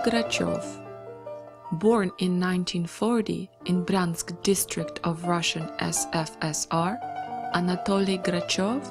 Grachov. Born in 1940 in Bryansk district of Russian SFSR, Anatoly Grachov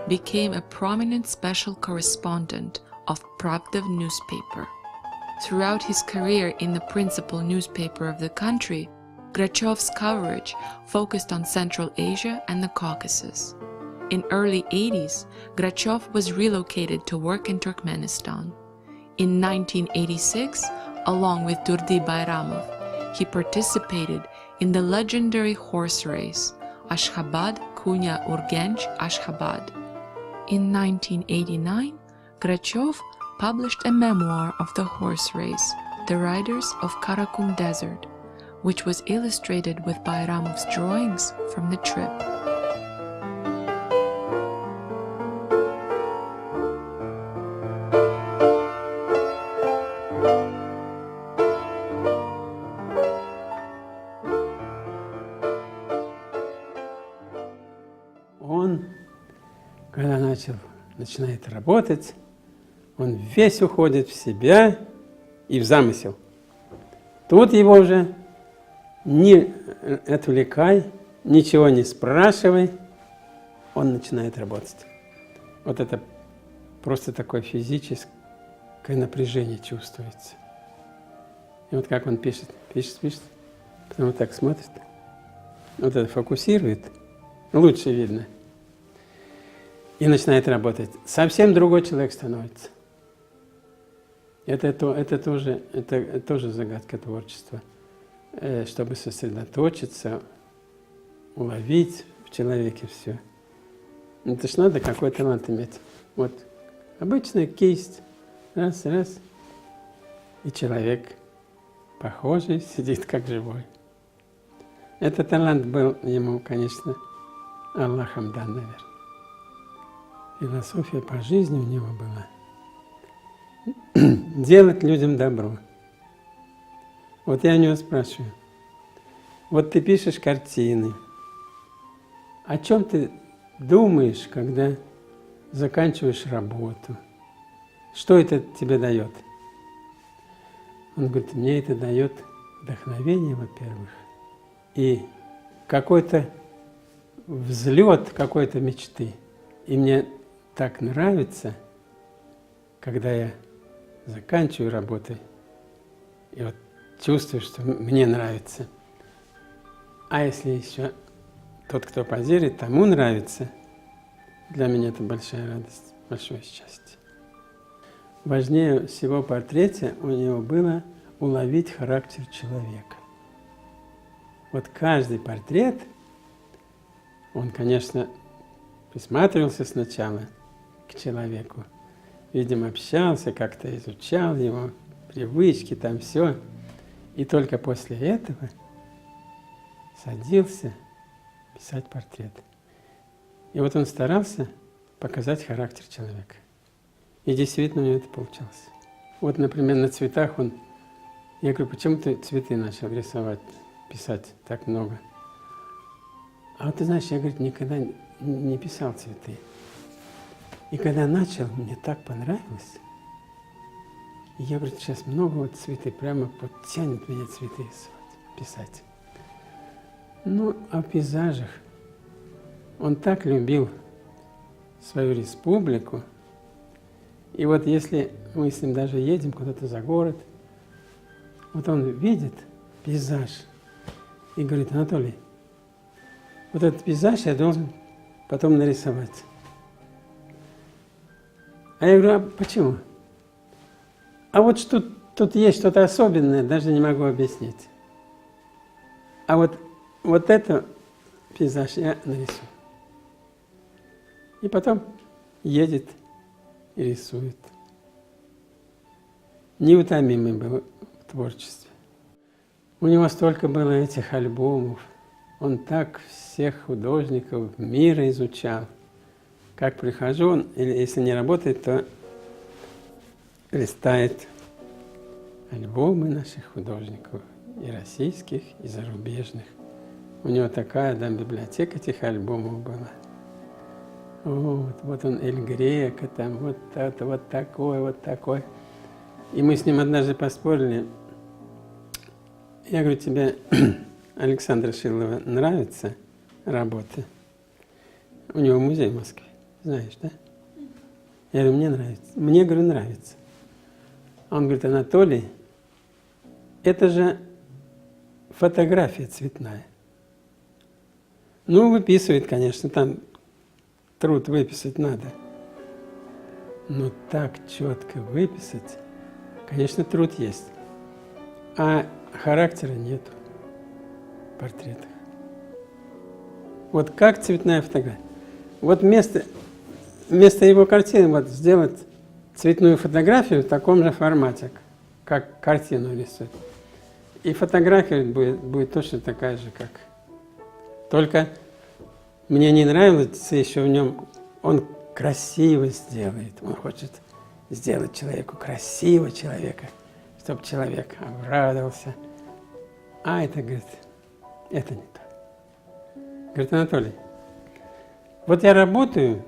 became a prominent special correspondent of Pravda newspaper. Throughout his career in the principal newspaper of the country, Grachov's coverage focused on Central Asia and the Caucasus. In early 80s, Grachov was relocated to work in Turkmenistan. In 1986, along with Durdi Bayramov, he participated in the legendary horse race Ashkhabad Kunya Urgench Ashkhabad. In 1989, Grachov published a memoir of the horse race, The Riders of Karakum Desert, which was illustrated with Bayramov's drawings from the trip. Он, когда начинает работать, он весь уходит в себя и в замысел. Тут его уже не отвлекай, ничего не спрашивай, он начинает работать. Вот это просто такое физическое напряжение чувствуется. И вот как он пишет, потом вот так смотрит, вот это фокусирует, лучше видно, и начинает работать. Совсем другой человек становится. Это тоже загадка творчества. Чтобы сосредоточиться, уловить в человеке все. Это ж надо какой талант иметь. Вот обычная кисть, раз, и человек похожий сидит как живой. Этот талант был ему, конечно, Аллахом дан, наверное. Философия по жизни у него была делать людям добро. Вот я у него спрашиваю, вот ты пишешь картины, о чем ты думаешь, когда заканчиваешь работу? Что это тебе дает? Он говорит, мне это дает вдохновение, во-первых, и какой-то взлет какой-то мечты. И мне так нравится, когда я заканчиваю работу, и вот чувствую, что мне нравится. А если еще тот, кто позирует, тому нравится, для меня это большая радость, большое счастье. Важнее всего в портрете у него было уловить характер человека. Вот каждый портрет, он, конечно, присматривался сначала к человеку, видимо, общался, как-то изучал его привычки, там все. И только после этого садился писать портрет. И вот он старался показать характер человека. И действительно у него это получалось. Вот, например, на цветах я говорю, почему ты цветы начал рисовать, писать так много? А вот ты знаешь, я, говорит, никогда не писал цветы. И когда начал, мне так понравилось. И я, говорит, сейчас много вот цветы, прямо подтянет меня цветы писать. Ну, а в пейзажах он так любил свою республику. И вот если мы с ним даже едем куда-то за город, вот он видит пейзаж и говорит, Анатолий, вот этот пейзаж я должен потом нарисовать. А я говорю, а почему? А вот что тут есть что-то особенное, даже не могу объяснить. А вот это пейзаж я нарисую. И потом едет и рисует. Неутомимый был в творчестве. У него столько было этих альбомов. Он так всех художников мира изучал. Как прихожу, или если не работает, то листает альбомы наших художников, и российских, и зарубежных. У него такая библиотека этих альбомов была. Вот он Эль Грека, там вот это, вот такой, вот такой. И мы с ним однажды поспорили. Я говорю, тебе Александра Шилова нравится работа? У него музей в Москве, знаешь, да? Я говорю, мне нравится. Мне, говорю, нравится. А он говорит, Анатолий, это же фотография цветная. Ну, выписывает, конечно, там труд выписать надо. Но так четко выписать, конечно, труд есть. А характера нету в портретах. Вот как цветная фотография. Вот вместо его картины вот сделать цветную фотографию в таком же формате, как картину рисует. И фотография будет точно такая же, как... Только мне не нравится еще в нем, он красиво сделает. Он хочет сделать человеку красивого человека, чтобы человек обрадовался. А это, говорит, это не то. Говорит, Анатолий, вот я работаю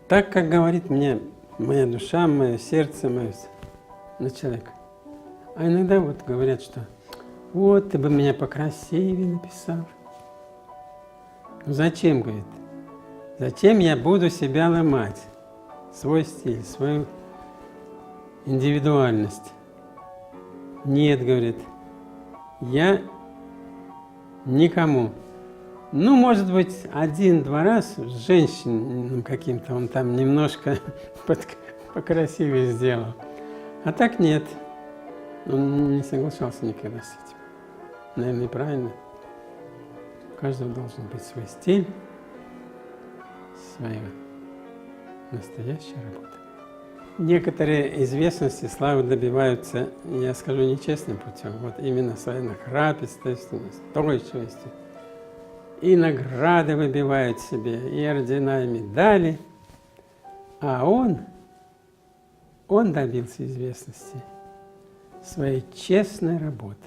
так, как говорит мне моя душа, мое сердце, мое на человека. А иногда вот говорят, что вот ты бы меня покрасивее написал. Ну зачем, говорит, зачем я буду себя ломать, свой стиль, свою индивидуальность? Нет, говорит, я никому. Ну, может быть, один-два раз с женщиной каким-то он там немножко покрасивее сделал. А так нет. Он не соглашался никогда с этим. Наверное, правильно. У каждого должен быть свой стиль, своя настоящая работа. Некоторые известности, славы добиваются, я скажу, нечестным путем. Вот именно своей нахрапистостью, настойчивостью. И награды выбивают себе, и ордена, и медали. А он добился известности своей честной работой.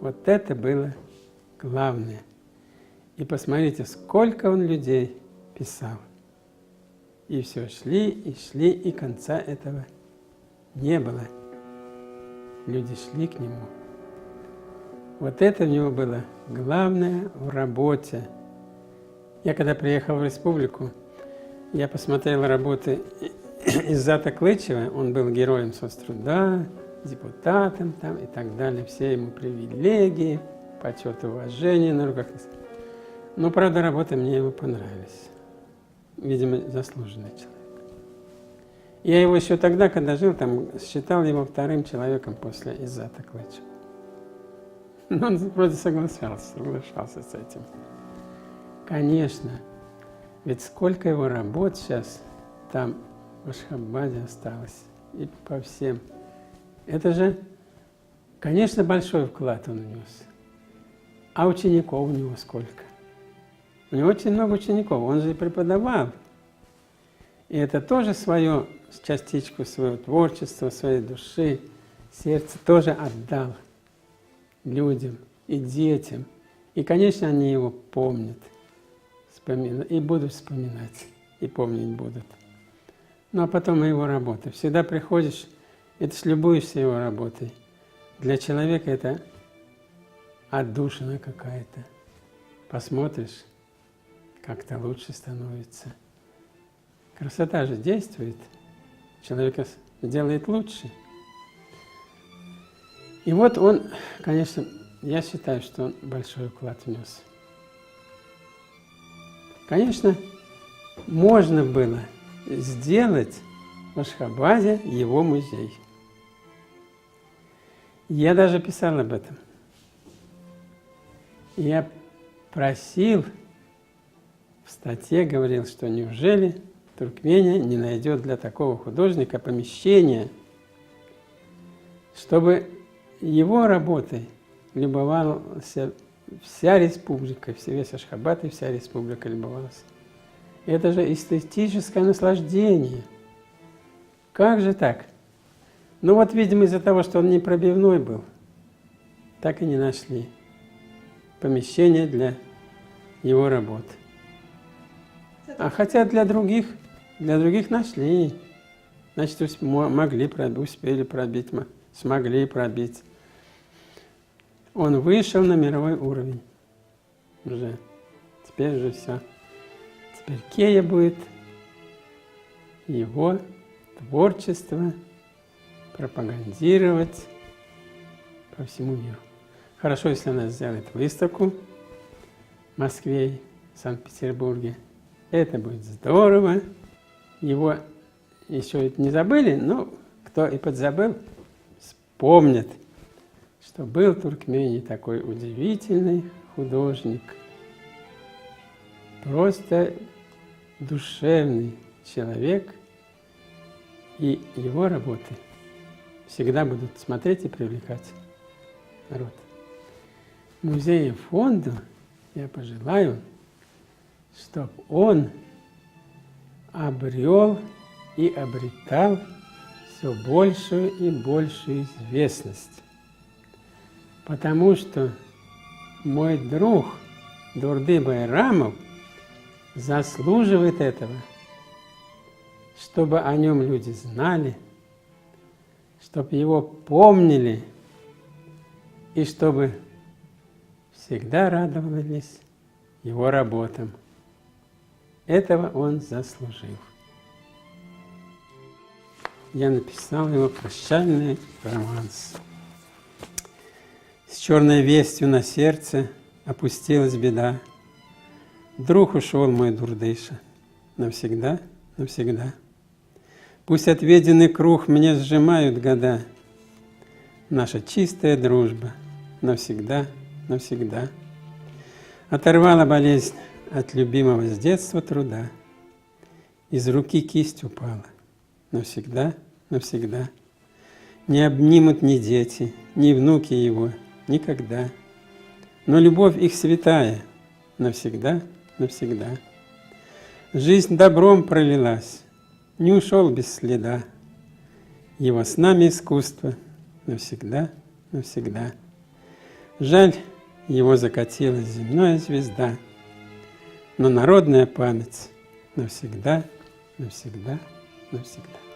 Вот это было главное. И посмотрите, сколько он людей писал. И все шли, и конца этого не было. Люди шли к нему. Вот это у него было главное в работе. Я когда приехал в республику, я посмотрел работы Иззата Клычева, он был героем соцтруда, депутатом там и так далее, все ему привилегии, почет и уважение на руках. Но, правда, работы мне его понравились. Видимо, заслуженный человек. Я его еще тогда, когда жил там, считал его вторым человеком после Иззата Клычева. Но он вроде соглашался с этим. Конечно, ведь сколько его работ сейчас там в Ашхабаде осталось и по всем. Это же, конечно, большой вклад он внес. А учеников у него сколько? У него очень много учеников, он же и преподавал. И это тоже свою частичку своего творчества, своей души, сердца тоже отдал людям и детям. И, конечно, они его помнят, и будут вспоминать, и помнить будут. Ну, а потом и его работа. Всегда приходишь, это ж любуешься его работой. Для человека это отдушина какая-то. Посмотришь, как-то лучше становится. Красота же действует, человека делает лучше. И вот он, конечно, я считаю, что он большой вклад внес. Конечно, можно было сделать в Ашхабаде его музей. Я даже писал об этом. Я просил, в статье говорил, что неужели Туркмения не найдет для такого художника помещения, чтобы его работой любовалась вся республика, весь Ашхабад и вся республика любовалась. Это же эстетическое наслаждение. Как же так? Ну вот, видимо, из-за того, что он не пробивной был, так и не нашли помещение для его работ. А хотя для других нашли. Значит, успели пробить, смогли пробить. Он вышел на мировой уровень уже. Теперь уже все. Теперь Кея будет его творчество пропагандировать по всему миру. Хорошо, если она сделает выставку в Москве и Санкт-Петербурге. Это будет здорово. Его еще это не забыли, но кто и подзабыл, вспомнит, что был в Туркмении такой удивительный художник, просто душевный человек, и его работы всегда будут смотреть и привлекать народ. Музею и фонду я пожелаю, чтобы он обрел и обретал все большую и большую известность. Потому что мой друг Дурды Байрамов заслуживает этого, чтобы о нем люди знали, чтобы его помнили и чтобы всегда радовались его работам. Этого он заслужил. Я написал его прощальный романс. С черной вестью на сердце опустилась беда. Друг ушел мой Дурдыша, навсегда, навсегда. Пусть отведенный круг мне сжимают года, наша чистая дружба навсегда, навсегда. Оторвала болезнь от любимого с детства труда, из руки кисть упала, навсегда, навсегда. Не обнимут ни дети, ни внуки его, никогда. Но любовь их святая, навсегда, навсегда. Жизнь добром пролилась, не ушел без следа. Его с нами искусство навсегда, навсегда. Жаль, его закатила земная звезда, но народная память навсегда, навсегда, навсегда.